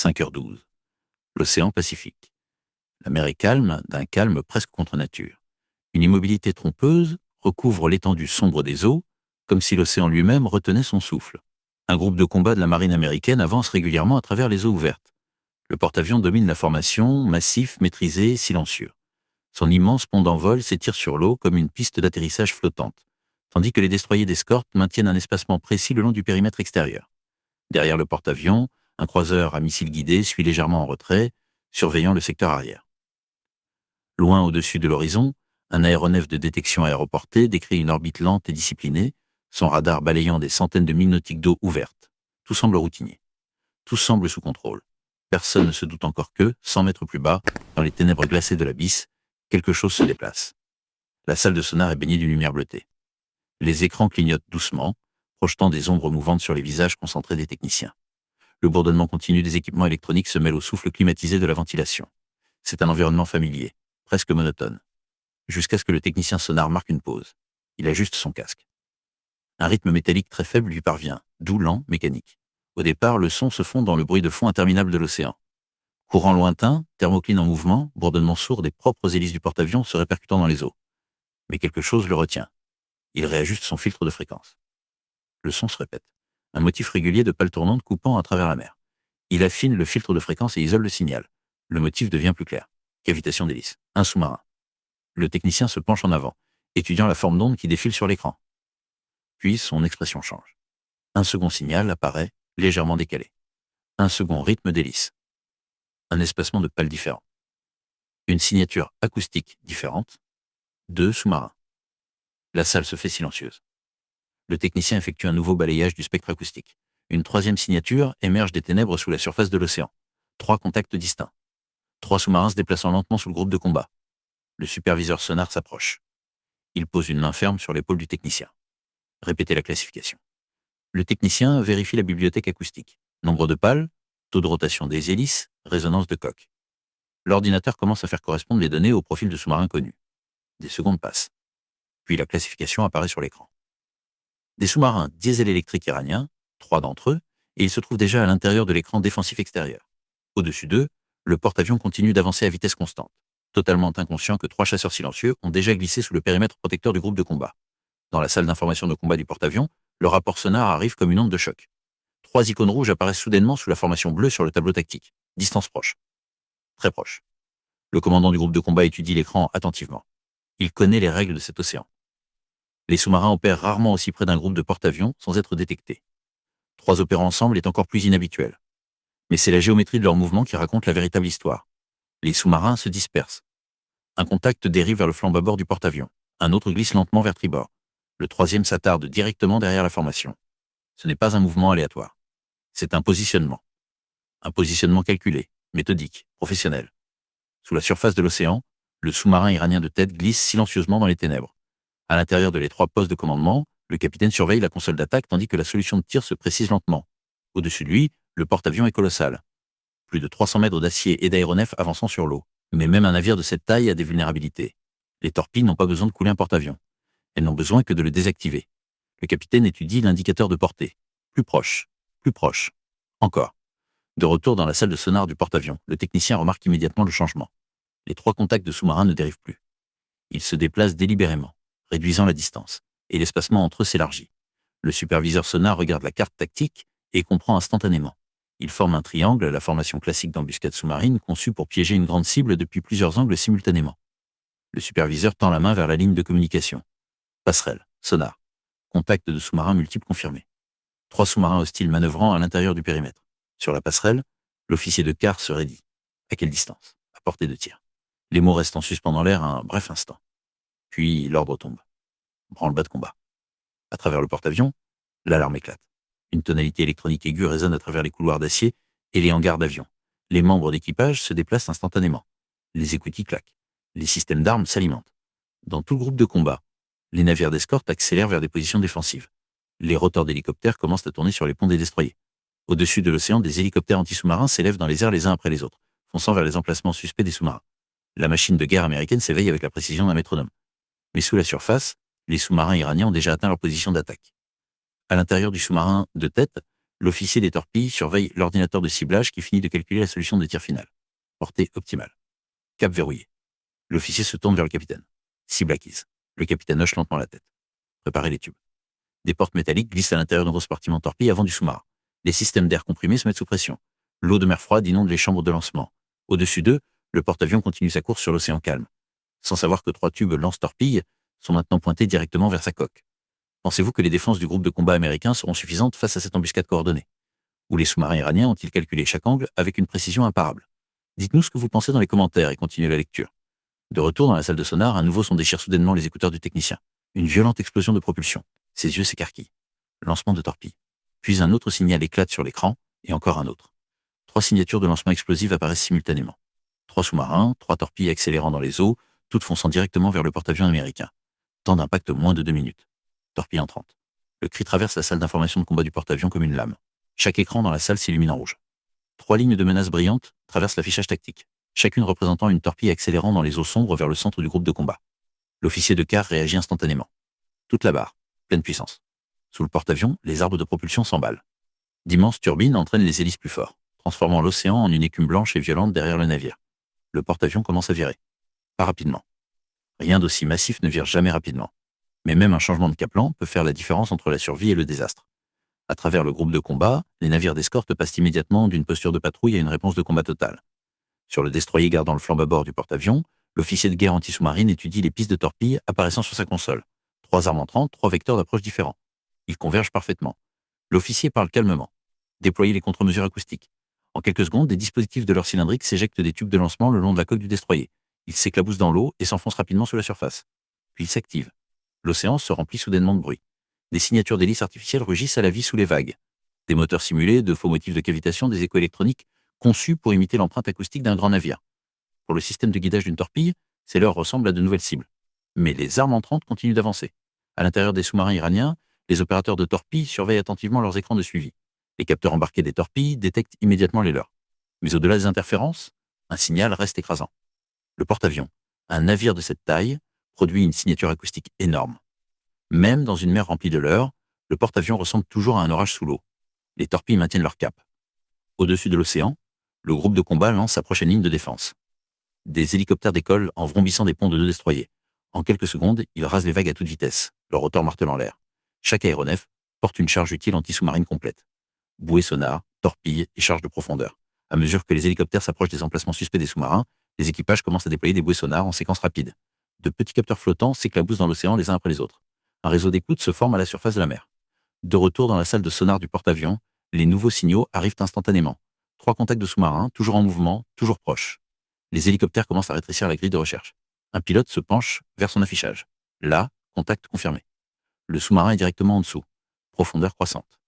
5h12. L'océan Pacifique. La mer est calme, d'un calme presque contre nature. Une immobilité trompeuse recouvre l'étendue sombre des eaux, comme si l'océan lui-même retenait son souffle. Un groupe de combat de la marine américaine avance régulièrement à travers les eaux ouvertes. Le porte-avions domine la formation, massif, maîtrisé, silencieux. Son immense pont d'envol s'étire sur l'eau comme une piste d'atterrissage flottante, tandis que les destroyers d'escorte maintiennent un espacement précis le long du périmètre extérieur. Derrière le porte-avions, un croiseur à missiles guidés suit légèrement en retrait, surveillant le secteur arrière. Loin au-dessus de l'horizon, un aéronef de détection aéroportée décrit une orbite lente et disciplinée, son radar balayant des centaines de milles nautiques d'eau ouverte. Tout semble routinier. Tout semble sous contrôle. Personne ne se doute encore que, 100 mètres plus bas, dans les ténèbres glacées de l'abysse, quelque chose se déplace. La salle de sonar est baignée d'une lumière bleutée. Les écrans clignotent doucement, projetant des ombres mouvantes sur les visages concentrés des techniciens. Le bourdonnement continu des équipements électroniques se mêle au souffle climatisé de la ventilation. C'est un environnement familier, presque monotone. Jusqu'à ce que le technicien sonar marque une pause. Il ajuste son casque. Un rythme métallique très faible lui parvient, doux, lent, mécanique. Au départ, le son se fond dans le bruit de fond interminable de l'océan. Courant lointain, thermocline en mouvement, bourdonnement sourd des propres hélices du porte-avions se répercutant dans les eaux. Mais quelque chose le retient. Il réajuste son filtre de fréquence. Le son se répète. Un motif régulier de pales tournantes coupant à travers la mer. Il affine le filtre de fréquence et isole le signal. Le motif devient plus clair. Cavitation d'hélice. Un sous-marin. Le technicien se penche en avant, étudiant la forme d'onde qui défile sur l'écran. Puis son expression change. Un second signal apparaît, légèrement décalé. Un second rythme d'hélice. Un espacement de pales différent. Une signature acoustique différente. 2 sous-marins. La salle se fait silencieuse. Le technicien effectue un nouveau balayage du spectre acoustique. Une troisième signature émerge des ténèbres sous la surface de l'océan. 3 contacts distincts. 3 sous-marins se déplaçant lentement sous le groupe de combat. Le superviseur sonar s'approche. Il pose une main ferme sur l'épaule du technicien. Répétez la classification. Le technicien vérifie la bibliothèque acoustique. Nombre de pales, taux de rotation des hélices, résonance de coque. L'ordinateur commence à faire correspondre les données au profil de sous-marins connus. Des secondes passent. Puis la classification apparaît sur l'écran. Des sous-marins diesel-électriques iraniens, 3 d'entre eux, et ils se trouvent déjà à l'intérieur de l'écran défensif extérieur. Au-dessus d'eux, le porte-avions continue d'avancer à vitesse constante, totalement inconscient que 3 chasseurs silencieux ont déjà glissé sous le périmètre protecteur du groupe de combat. Dans la salle d'information de combat du porte-avions, le rapport sonar arrive comme une onde de choc. 3 icônes rouges apparaissent soudainement sous la formation bleue sur le tableau tactique. Distance proche. Très proche. Le commandant du groupe de combat étudie l'écran attentivement. Il connaît les règles de cet océan. Les sous-marins opèrent rarement aussi près d'un groupe de porte-avions sans être détectés. 3 opérant ensemble est encore plus inhabituel. Mais c'est la géométrie de leur mouvement qui raconte la véritable histoire. Les sous-marins se dispersent. Un contact dérive vers le flanc bâbord du porte-avions. Un autre glisse lentement vers tribord. Le troisième s'attarde directement derrière la formation. Ce n'est pas un mouvement aléatoire. C'est un positionnement. Un positionnement calculé, méthodique, professionnel. Sous la surface de l'océan, le sous-marin iranien de tête glisse silencieusement dans les ténèbres. À l'intérieur de l'étroit poste de commandement, le capitaine surveille la console d'attaque tandis que la solution de tir se précise lentement. Au-dessus de lui, le porte-avions est colossal. Plus de 300 mètres d'acier et d'aéronefs avançant sur l'eau. Mais même un navire de cette taille a des vulnérabilités. Les torpilles n'ont pas besoin de couler un porte-avions. Elles n'ont besoin que de le désactiver. Le capitaine étudie l'indicateur de portée. Plus proche. Plus proche. Encore. De retour dans la salle de sonar du porte-avions, le technicien remarque immédiatement le changement. Les 3 contacts de sous-marins ne dérivent plus. Ils se déplacent délibérément, réduisant la distance, et l'espacement entre eux s'élargit. Le superviseur sonar regarde la carte tactique et comprend instantanément. Il forme un triangle, la formation classique d'embuscade sous-marine, conçue pour piéger une grande cible depuis plusieurs angles simultanément. Le superviseur tend la main vers la ligne de communication. Passerelle, sonar, contact de sous-marins multiples confirmés. 3 sous-marins hostiles manœuvrant à l'intérieur du périmètre. Sur la passerelle, l'officier de quart se raidit. À quelle distance? À portée de tir. Les mots restent en suspens dans l'air un bref instant. Puis l'ordre tombe. Branle-bas de combat. À travers le porte-avions, l'alarme éclate. Une tonalité électronique aiguë résonne à travers les couloirs d'acier et les hangars d'avions. Les membres d'équipage se déplacent instantanément. Les écoutilles claquent. Les systèmes d'armes s'alimentent. Dans tout le groupe de combat, les navires d'escorte accélèrent vers des positions défensives. Les rotors d'hélicoptères commencent à tourner sur les ponts des destroyers. Au-dessus de l'océan, des hélicoptères anti-sous-marins s'élèvent dans les airs les uns après les autres, fonçant vers les emplacements suspects des sous-marins. La machine de guerre américaine s'éveille avec la précision d'un métronome. Mais sous la surface, les sous-marins iraniens ont déjà atteint leur position d'attaque. À l'intérieur du sous-marin de tête, L'officier des torpilles surveille l'ordinateur de ciblage qui finit de calculer la solution de tir finale. Portée optimale. Cap verrouillé. L'officier se tourne vers le capitaine. Cible acquise. Le capitaine hoche lentement la tête. Préparez les tubes. Des portes métalliques glissent à l'intérieur d'un gros compartiment torpille avant du sous-marin. Les systèmes d'air comprimé se mettent sous pression. L'eau de mer froide inonde les chambres de lancement. Au-dessus d'eux, le porte-avions continue sa course sur l'océan calme. Sans savoir que 3 tubes lance-torpilles sont maintenant pointés directement vers sa coque. Pensez-vous que les défenses du groupe de combat américain seront suffisantes face à cette embuscade coordonnée? Ou les sous-marins iraniens ont-ils calculé chaque angle avec une précision imparable? Dites-nous ce que vous pensez dans les commentaires et continuez la lecture. De retour dans la salle de sonar, un nouveau son déchire soudainement les écouteurs du technicien. Une violente explosion de propulsion. Ses yeux s'écarquillent. Lancement de torpille. Puis un autre signal éclate sur l'écran, et encore un autre. 3 signatures de lancement explosif apparaissent simultanément. 3 sous-marins, 3 torpilles accélérant dans les eaux, toutes fonçant directement vers le porte-avions américain. Temps d'impact moins de 2 minutes. Torpille entrante. Le cri traverse la salle d'information de combat du porte-avions comme une lame. Chaque écran dans la salle s'illumine en rouge. 3 lignes de menaces brillantes traversent l'affichage tactique, chacune représentant une torpille accélérant dans les eaux sombres vers le centre du groupe de combat. L'officier de quart réagit instantanément. Toute la barre, pleine puissance. Sous le porte-avions, les arbres de propulsion s'emballent. D'immenses turbines entraînent les hélices plus fort, transformant l'océan en une écume blanche et violente derrière le navire. Le porte-avions commence à virer. Pas rapidement. Rien d'aussi massif ne vire jamais rapidement. Mais même un changement de cap lent peut faire la différence entre la survie et le désastre. À travers le groupe de combat, les navires d'escorte passent immédiatement d'une posture de patrouille à une réponse de combat totale. Sur le destroyer gardant le flambe à bord du porte-avions, l'officier de guerre anti-sous-marine étudie les pistes de torpilles apparaissant sur sa console. 3 armes entrantes, 3 vecteurs d'approche différents. Ils convergent parfaitement. L'officier parle calmement. Déployez les contre-mesures acoustiques. En quelques secondes, des dispositifs de leur cylindrique s'éjectent des tubes de lancement le long de la coque du destroyer. Ils s'éclaboussent dans l'eau et s'enfoncent rapidement sous la surface. Puis ils s'activent. L'océan se remplit soudainement de bruit. Des signatures d'hélices artificielles rugissent à la vie sous les vagues. Des moteurs simulés, de faux motifs de cavitation, des échos électroniques conçus pour imiter l'empreinte acoustique d'un grand navire. Pour le système de guidage d'une torpille, ces leurres ressemblent à de nouvelles cibles. Mais les armes entrantes continuent d'avancer. À l'intérieur des sous-marins iraniens, les opérateurs de torpilles surveillent attentivement leurs écrans de suivi. Les capteurs embarqués des torpilles détectent immédiatement les leurs. Mais au-delà des interférences, un signal reste écrasant. Le porte-avions, un navire de cette taille, produit une signature acoustique énorme. Même dans une mer remplie de leurres, le porte-avions ressemble toujours à un orage sous l'eau. Les torpilles maintiennent leur cap. Au-dessus de l'océan, le groupe de combat lance sa prochaine ligne de défense. Des hélicoptères décollent en vrombissant des ponts de 2 destroyers. En quelques secondes, ils rasent les vagues à toute vitesse, leur rotor martelant l'air. Chaque aéronef porte une charge utile anti-sous-marine complète. Bouées sonar, torpilles et charges de profondeur. À mesure que les hélicoptères s'approchent des emplacements suspects des sous-marins, les équipages commencent à déployer des bouées sonars en séquence rapide. De petits capteurs flottants s'éclaboussent dans l'océan les uns après les autres. Un réseau d'écoute se forme à la surface de la mer. De retour dans la salle de sonar du porte-avions, les nouveaux signaux arrivent instantanément. 3 contacts de sous-marins, toujours en mouvement, toujours proches. Les hélicoptères commencent à rétrécir la grille de recherche. Un pilote se penche vers son affichage. Là, contact confirmé. Le sous-marin est directement en dessous. Profondeur croissante.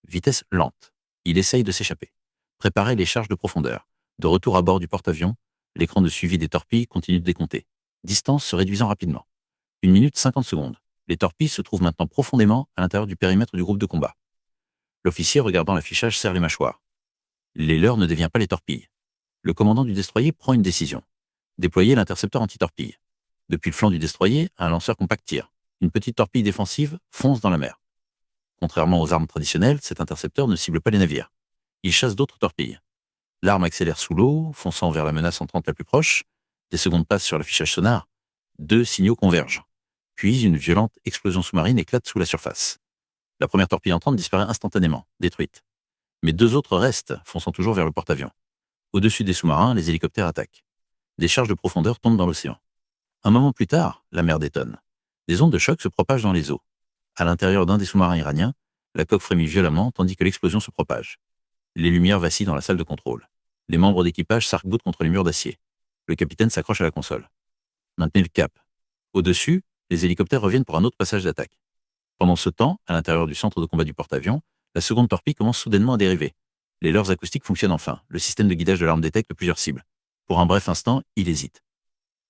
Vitesse lente. Il essaye de s'échapper. Préparez les charges de profondeur. De retour à bord du porte-avions, l'écran de suivi des torpilles continue de décompter. Distance se réduisant rapidement. 1 minute 50 secondes. Les torpilles se trouvent maintenant profondément à l'intérieur du périmètre du groupe de combat. L'officier regardant l'affichage serre les mâchoires. Les leurs ne dévient pas les torpilles. Le commandant du destroyer prend une décision. Déployer l'intercepteur anti-torpille. Depuis le flanc du destroyer, un lanceur compact tire. Une petite torpille défensive fonce dans la mer. Contrairement aux armes traditionnelles, cet intercepteur ne cible pas les navires. Il chasse d'autres torpilles. L'arme accélère sous l'eau, fonçant vers la menace entrante la plus proche. Des secondes passent sur l'affichage sonar. 2 signaux convergent. Puis une violente explosion sous-marine éclate sous la surface. La première torpille entrante disparaît instantanément, détruite. Mais 2 autres restent, fonçant toujours vers le porte-avions. Au-dessus des sous-marins, les hélicoptères attaquent. Des charges de profondeur tombent dans l'océan. Un moment plus tard, la mer détonne. Des ondes de choc se propagent dans les eaux. À l'intérieur d'un des sous-marins iraniens, la coque frémit violemment tandis que l'explosion se propage. Les lumières vacillent dans la salle de contrôle. Les membres d'équipage s'arc-boutent contre les murs d'acier. Le capitaine s'accroche à la console. Maintenez le cap. Au-dessus, les hélicoptères reviennent pour un autre passage d'attaque. Pendant ce temps, à l'intérieur du centre de combat du porte-avions, la seconde torpille commence soudainement à dériver. Les leurres acoustiques fonctionnent enfin. Le système de guidage de l'arme détecte plusieurs cibles. Pour un bref instant, il hésite.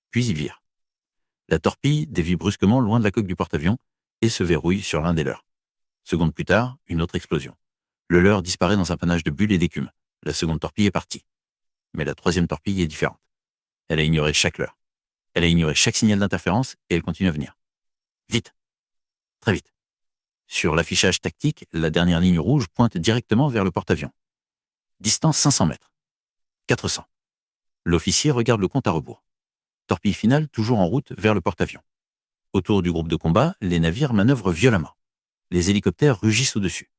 Puis il vire. La torpille dévie brusquement loin de la coque du porte-avions et se verrouille sur l'un des leurs. Secondes plus tard, une autre explosion. Le leurre disparaît dans un panache de bulles et d'écume. La seconde torpille est partie. Mais la troisième torpille est différente. Elle a ignoré chaque leurre. Elle a ignoré chaque signal d'interférence et elle continue à venir. Vite. Très vite. Sur l'affichage tactique, la dernière ligne rouge pointe directement vers le porte-avions. Distance 500 mètres. 400. L'officier regarde le compte à rebours. Torpille finale toujours en route vers le porte-avions. Autour du groupe de combat, les navires manœuvrent violemment. Les hélicoptères rugissent au-dessus.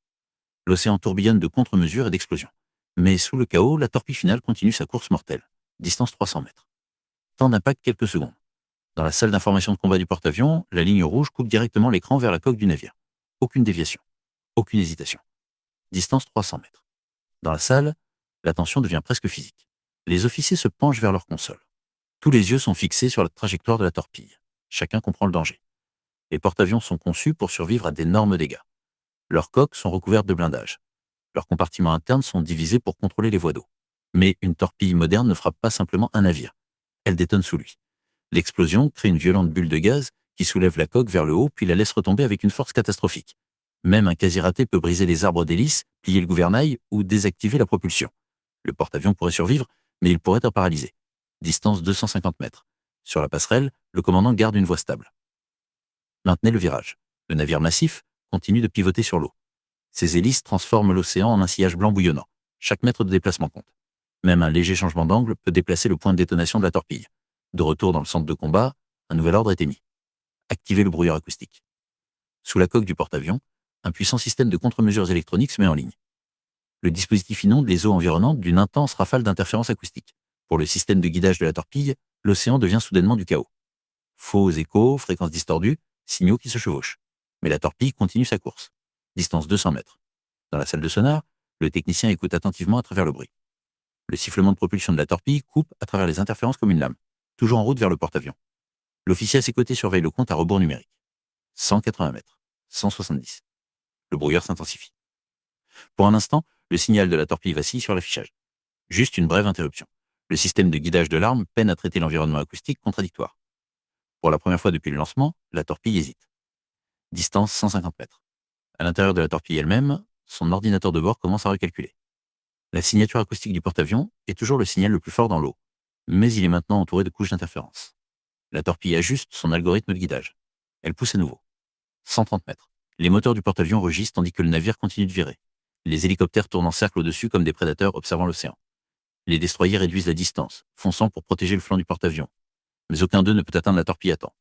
L'océan tourbillonne de contre-mesures et d'explosions. Mais sous le chaos, la torpille finale continue sa course mortelle. Distance 300 mètres. Temps d'impact quelques secondes. Dans la salle d'information de combat du porte-avions, la ligne rouge coupe directement l'écran vers la coque du navire. Aucune déviation. Aucune hésitation. Distance 300 mètres. Dans la salle, la tension devient presque physique. Les officiers se penchent vers leur console. Tous les yeux sont fixés sur la trajectoire de la torpille. Chacun comprend le danger. Les porte-avions sont conçus pour survivre à d'énormes dégâts. Leurs coques sont recouvertes de blindage. Leurs compartiments internes sont divisés pour contrôler les voies d'eau. Mais une torpille moderne ne frappe pas simplement un navire. Elle détonne sous lui. L'explosion crée une violente bulle de gaz qui soulève la coque vers le haut puis la laisse retomber avec une force catastrophique. Même un quasi-raté peut briser les arbres d'hélice, plier le gouvernail ou désactiver la propulsion. Le porte-avions pourrait survivre, mais il pourrait être paralysé. Distance 250 mètres. Sur la passerelle, le commandant garde une voie stable. Maintenez le virage. Le navire massif continue de pivoter sur l'eau. Ses hélices transforment l'océan en un sillage blanc bouillonnant. Chaque mètre de déplacement compte. Même un léger changement d'angle peut déplacer le point de détonation de la torpille. De retour dans le centre de combat, un nouvel ordre est émis. Activez le brouilleur acoustique. Sous la coque du porte-avions, un puissant système de contre-mesures électroniques se met en ligne. Le dispositif inonde les eaux environnantes d'une intense rafale d'interférences acoustiques. Pour le système de guidage de la torpille, l'océan devient soudainement du chaos. Faux échos, fréquences distordues, signaux qui se chevauchent. Mais la torpille continue sa course. Distance 200 mètres. Dans la salle de sonar, le technicien écoute attentivement à travers le bruit. Le sifflement de propulsion de la torpille coupe à travers les interférences comme une lame, toujours en route vers le porte-avions. L'officier à ses côtés surveille le compte à rebours numérique. 180 mètres. 170. Le brouilleur s'intensifie. Pour un instant, le signal de la torpille vacille sur l'affichage. Juste une brève interruption. Le système de guidage de l'arme peine à traiter l'environnement acoustique contradictoire. Pour la première fois depuis le lancement, la torpille hésite. Distance 150 mètres. À l'intérieur de la torpille elle-même, son ordinateur de bord commence à recalculer. La signature acoustique du porte-avions est toujours le signal le plus fort dans l'eau, mais il est maintenant entouré de couches d'interférences. La torpille ajuste son algorithme de guidage. Elle pousse à nouveau. 130 mètres. Les moteurs du porte-avions rugissent tandis que le navire continue de virer. Les hélicoptères tournent en cercle au-dessus comme des prédateurs observant l'océan. Les destroyers réduisent la distance, fonçant pour protéger le flanc du porte-avions. Mais aucun d'eux ne peut atteindre la torpille à temps.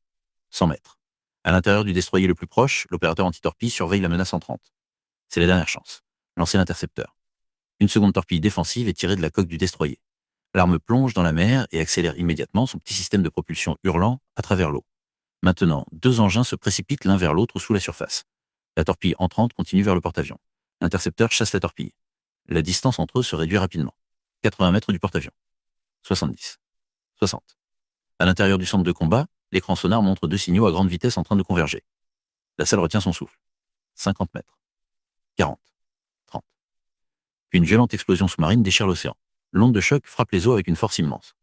100 mètres. À l'intérieur du destroyer le plus proche, l'opérateur anti-torpille surveille la menace entrante. C'est la dernière chance. Lancez l'intercepteur. Une seconde torpille défensive est tirée de la coque du destroyer. L'arme plonge dans la mer et accélère immédiatement son petit système de propulsion hurlant à travers l'eau. Maintenant, deux engins se précipitent l'un vers l'autre sous la surface. La torpille entrante continue vers le porte-avions. L'intercepteur chasse la torpille. La distance entre eux se réduit rapidement. 80 mètres du porte-avions. 70. 60. À l'intérieur du centre de combat, l'écran sonar montre deux signaux à grande vitesse en train de converger. La salle retient son souffle. 50 mètres. 40. 30. Puis une violente explosion sous-marine déchire l'océan. L'onde de choc frappe les eaux avec une force immense.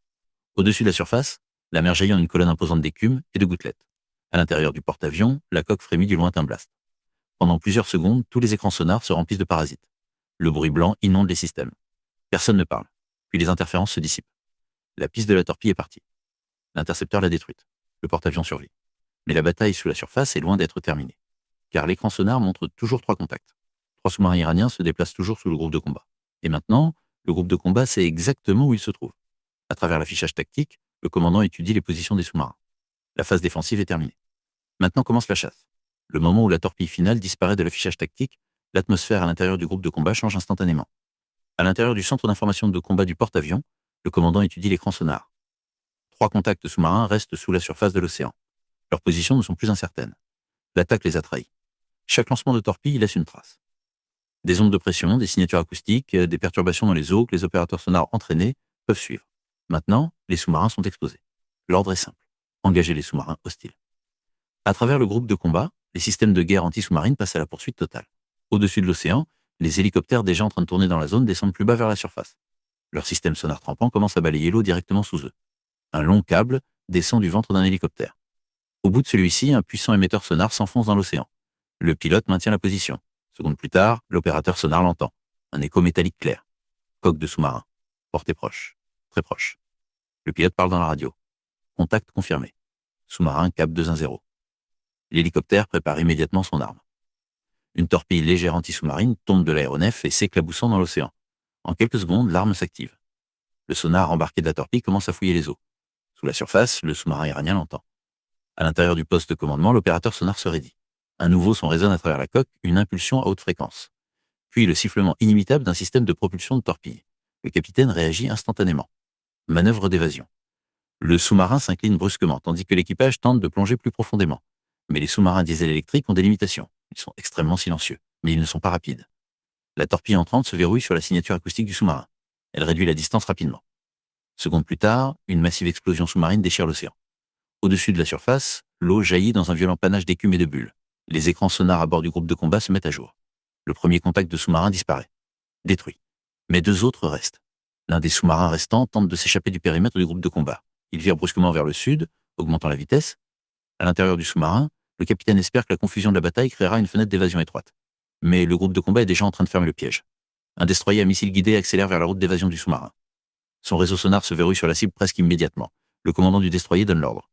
Au-dessus de la surface, la mer jaillit en une colonne imposante d'écume et de gouttelettes. À l'intérieur du porte-avions, la coque frémit du lointain blast. Pendant plusieurs secondes, tous les écrans sonars se remplissent de parasites. Le bruit blanc inonde les systèmes. Personne ne parle. Puis les interférences se dissipent. La piste de la torpille est partie. L'intercepteur l'a détruite. Le porte-avions survit. Mais la bataille sous la surface est loin d'être terminée. Car l'écran sonar montre toujours 3 contacts. 3 sous-marins iraniens se déplacent toujours sous le groupe de combat. Et maintenant, le groupe de combat sait exactement où il se trouve. À travers l'affichage tactique, le commandant étudie les positions des sous-marins. La phase défensive est terminée. Maintenant commence la chasse. Le moment où la torpille finale disparaît de l'affichage tactique, l'atmosphère à l'intérieur du groupe de combat change instantanément. À l'intérieur du centre d'information de combat du porte-avions, le commandant étudie l'écran sonar. 3 contacts sous-marins restent sous la surface de l'océan. Leurs positions ne sont plus incertaines. L'attaque les a trahis. Chaque lancement de torpille laisse une trace. Des ondes de pression, des signatures acoustiques, des perturbations dans les eaux que les opérateurs sonars entraînés peuvent suivre. Maintenant, les sous-marins sont exposés. L'ordre est simple. Engagez les sous-marins hostiles. À travers le groupe de combat, les systèmes de guerre anti-sous-marine passent à la poursuite totale. Au-dessus de l'océan, les hélicoptères déjà en train de tourner dans la zone descendent plus bas vers la surface. Leur système sonar trempant commence à balayer l'eau directement sous eux. Un long câble descend du ventre d'un hélicoptère. Au bout de celui-ci, un puissant émetteur sonar s'enfonce dans l'océan. Le pilote maintient la position. Secondes plus tard, l'opérateur sonar l'entend. Un écho métallique clair. Coque de sous-marin. Portée proche. Très proche. Le pilote parle dans la radio. Contact confirmé. Sous-marin cap 210. L'hélicoptère prépare immédiatement son arme. Une torpille légère anti-sous-marine tombe de l'aéronef et s'éclaboussant dans l'océan. En quelques secondes, l'arme s'active. Le sonar embarqué de la torpille commence à fouiller les eaux. Sous la surface, le sous-marin iranien l'entend. À l'intérieur du poste de commandement, l'opérateur sonar se raidit. Un nouveau son résonne à travers la coque, une impulsion à haute fréquence. Puis le sifflement inimitable d'un système de propulsion de torpille. Le capitaine réagit instantanément. Manœuvre d'évasion. Le sous-marin s'incline brusquement, tandis que l'équipage tente de plonger plus profondément. Mais les sous-marins diesel électriques ont des limitations. Ils sont extrêmement silencieux, mais ils ne sont pas rapides. La torpille entrante se verrouille sur la signature acoustique du sous-marin. Elle réduit la distance rapidement. Secondes plus tard, une massive explosion sous-marine déchire l'océan. Au-dessus de la surface, l'eau jaillit dans un violent panache d'écume et de bulles. Les écrans sonars à bord du groupe de combat se mettent à jour. Le premier contact de sous-marin disparaît. Détruit. Mais deux autres restent. L'un des sous-marins restants tente de s'échapper du périmètre du groupe de combat. Il vire brusquement vers le sud, augmentant la vitesse. À l'intérieur du sous-marin, le capitaine espère que la confusion de la bataille créera une fenêtre d'évasion étroite. Mais le groupe de combat est déjà en train de fermer le piège. Un destroyer à missile guidé accélère vers la route d'évasion du sous-marin. Son réseau sonar se verrouille sur la cible presque immédiatement. Le commandant du destroyer donne l'ordre.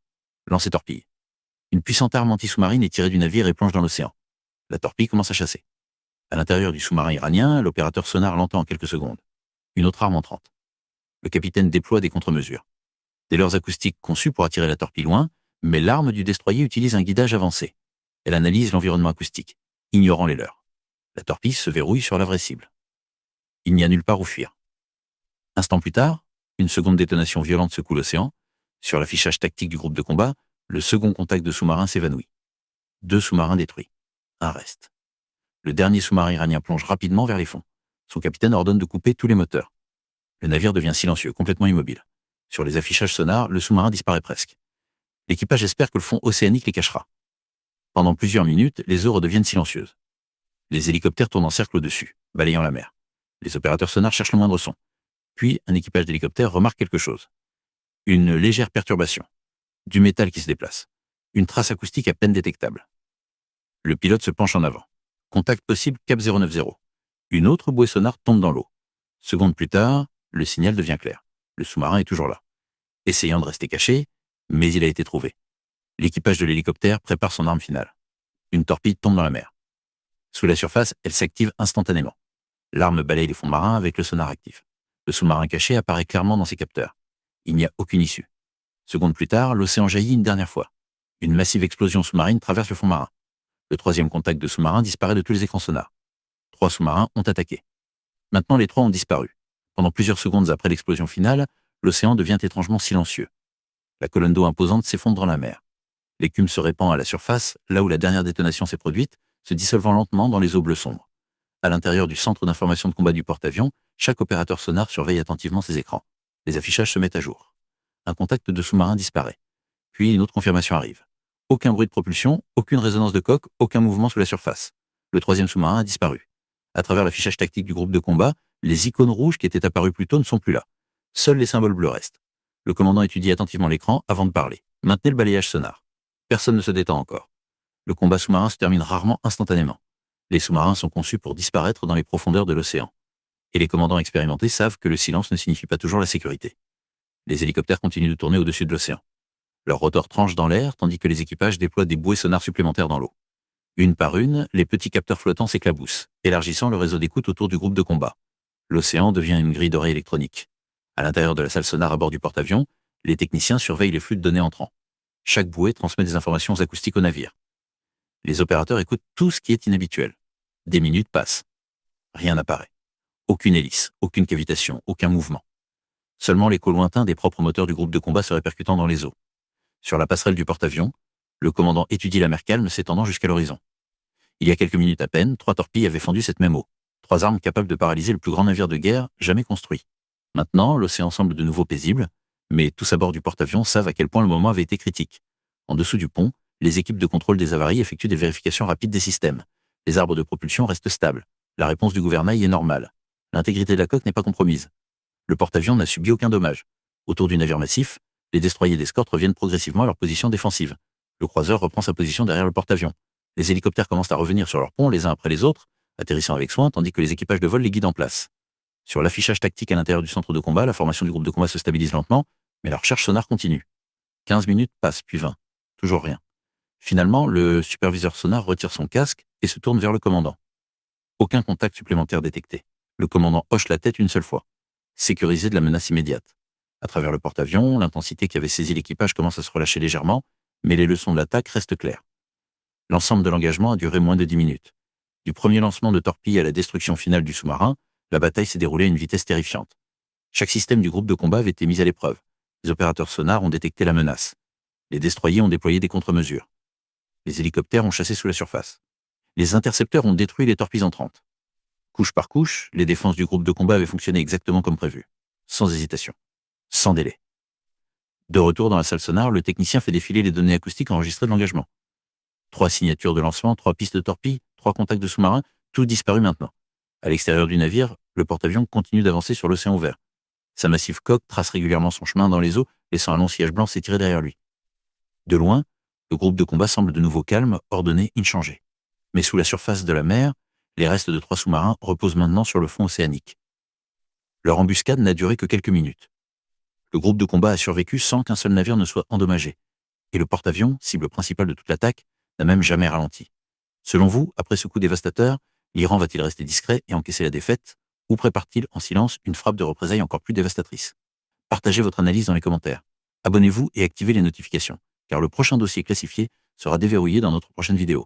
Lancez torpille. Une puissante arme anti-sous-marine est tirée du navire et plonge dans l'océan. La torpille commence à chasser. À l'intérieur du sous-marin iranien, l'opérateur sonar l'entend en quelques secondes. Une autre arme entrante. Le capitaine déploie des contre-mesures. Des leurres acoustiques conçues pour attirer la torpille loin, mais l'arme du destroyer utilise un guidage avancé. Elle analyse l'environnement acoustique, ignorant les leurres. La torpille se verrouille sur la vraie cible. Il n'y a nulle part où fuir. Instant plus tard, une seconde détonation violente secoue l'océan. Sur l'affichage tactique du groupe de combat, le second contact de sous-marin s'évanouit. 2 sous-marins détruits. Un reste. Le dernier sous-marin iranien plonge rapidement vers les fonds. Son capitaine ordonne de couper tous les moteurs. Le navire devient silencieux, complètement immobile. Sur les affichages sonars, le sous-marin disparaît presque. L'équipage espère que le fond océanique les cachera. Pendant plusieurs minutes, les eaux redeviennent silencieuses. Les hélicoptères tournent en cercle au-dessus, balayant la mer. Les opérateurs sonars cherchent le moindre son. Puis, un équipage d'hélicoptères remarque quelque chose. Une légère perturbation. Du métal qui se déplace. Une trace acoustique à peine détectable. Le pilote se penche en avant. Contact possible Cap 090. Une autre bouée sonare tombe dans l'eau. Secondes plus tard, le signal devient clair. Le sous-marin est toujours là. Essayant de rester caché, mais il a été trouvé. L'équipage de l'hélicoptère prépare son arme finale. Une torpille tombe dans la mer. Sous la surface, elle s'active instantanément. L'arme balaye les fonds marins avec le sonar actif. Le sous-marin caché apparaît clairement dans ses capteurs. Il n'y a aucune issue. Secondes plus tard, l'océan jaillit une dernière fois. Une massive explosion sous-marine traverse le fond marin. Le troisième contact de sous-marin disparaît de tous les écrans sonars. 3 sous-marins ont attaqué. Maintenant, les 3 ont disparu. Pendant plusieurs secondes après l'explosion finale, l'océan devient étrangement silencieux. La colonne d'eau imposante s'effondre dans la mer. L'écume se répand à la surface, là où la dernière détonation s'est produite, se dissolvant lentement dans les eaux bleues sombres. À l'intérieur du centre d'information de combat du porte-avions, chaque opérateur sonar surveille attentivement ses écrans. Les affichages se mettent à jour. Un contact de sous-marin disparaît. Puis une autre confirmation arrive. Aucun bruit de propulsion, aucune résonance de coque, aucun mouvement sous la surface. Le troisième sous-marin a disparu. À travers l'affichage tactique du groupe de combat, les icônes rouges qui étaient apparues plus tôt ne sont plus là. Seuls les symboles bleus restent. Le commandant étudie attentivement l'écran avant de parler. Maintenez le balayage sonar. Personne ne se détend encore. Le combat sous-marin se termine rarement instantanément. Les sous-marins sont conçus pour disparaître dans les profondeurs de l'océan. Et les commandants expérimentés savent que le silence ne signifie pas toujours la sécurité. Les hélicoptères continuent de tourner au-dessus de l'océan. Leurs rotors tranchent dans l'air tandis que les équipages déploient des bouées sonars supplémentaires dans l'eau. Une par une, les petits capteurs flottants s'éclaboussent, élargissant le réseau d'écoute autour du groupe de combat. L'océan devient une grille d'oreilles électronique. À l'intérieur de la salle sonar à bord du porte-avions, les techniciens surveillent les flux de données entrants. Chaque bouée transmet des informations acoustiques au navire. Les opérateurs écoutent tout ce qui est inhabituel. Des minutes passent. Rien n'apparaît. Aucune hélice, aucune cavitation, aucun mouvement. Seulement l'écho lointain des propres moteurs du groupe de combat se répercutant dans les eaux. Sur la passerelle du porte-avions, le commandant étudie la mer calme s'étendant jusqu'à l'horizon. Il y a quelques minutes à peine, 3 torpilles avaient fendu cette même eau. 3 armes capables de paralyser le plus grand navire de guerre jamais construit. Maintenant, l'océan semble de nouveau paisible, mais tous à bord du porte-avions savent à quel point le moment avait été critique. En dessous du pont, les équipes de contrôle des avaries effectuent des vérifications rapides des systèmes. Les arbres de propulsion restent stables. La réponse du gouvernail est normale. L'intégrité de la coque n'est pas compromise. Le porte-avions n'a subi aucun dommage. Autour du navire massif, les destroyers d'escorte reviennent progressivement à leur position défensive. Le croiseur reprend sa position derrière le porte-avions. Les hélicoptères commencent à revenir sur leur pont les uns après les autres, atterrissant avec soin, tandis que les équipages de vol les guident en place. Sur l'affichage tactique à l'intérieur du centre de combat, la formation du groupe de combat se stabilise lentement, mais la recherche sonar continue. 15 minutes passent, puis 20. Toujours rien. Finalement, le superviseur sonar retire son casque et se tourne vers le commandant. Aucun contact supplémentaire détecté. Le commandant hoche la tête une seule fois. Sécurisé de la menace immédiate. À travers le porte-avions, l'intensité qui avait saisi l'équipage commence à se relâcher légèrement, mais les leçons de l'attaque restent claires. L'ensemble de l'engagement a duré moins de 10 minutes. Du premier lancement de torpilles à la destruction finale du sous-marin, la bataille s'est déroulée à une vitesse terrifiante. Chaque système du groupe de combat avait été mis à l'épreuve. Les opérateurs sonars ont détecté la menace. Les destroyers ont déployé des contre-mesures. Les hélicoptères ont chassé sous la surface. Les intercepteurs ont détruit les torpilles entrantes. Couche par couche, les défenses du groupe de combat avaient fonctionné exactement comme prévu. Sans hésitation. Sans délai. De retour dans la salle sonar, le technicien fait défiler les données acoustiques enregistrées de l'engagement. 3 signatures de lancement, 3 pistes de torpilles, 3 contacts de sous-marins, tout disparu maintenant. À l'extérieur du navire, le porte-avions continue d'avancer sur l'océan ouvert. Sa massive coque trace régulièrement son chemin dans les eaux, laissant un long sillage blanc s'étirer derrière lui. De loin, le groupe de combat semble de nouveau calme, ordonné, inchangé. Mais sous la surface de la mer, les restes de 3 sous-marins reposent maintenant sur le fond océanique. Leur embuscade n'a duré que quelques minutes. Le groupe de combat a survécu sans qu'un seul navire ne soit endommagé. Et le porte-avions, cible principale de toute l'attaque, n'a même jamais ralenti. Selon vous, après ce coup dévastateur, l'Iran va-t-il rester discret et encaisser la défaite, ou prépare-t-il en silence une frappe de représailles encore plus dévastatrice? Partagez votre analyse dans les commentaires. Abonnez-vous et activez les notifications, car le prochain dossier classifié sera déverrouillé dans notre prochaine vidéo.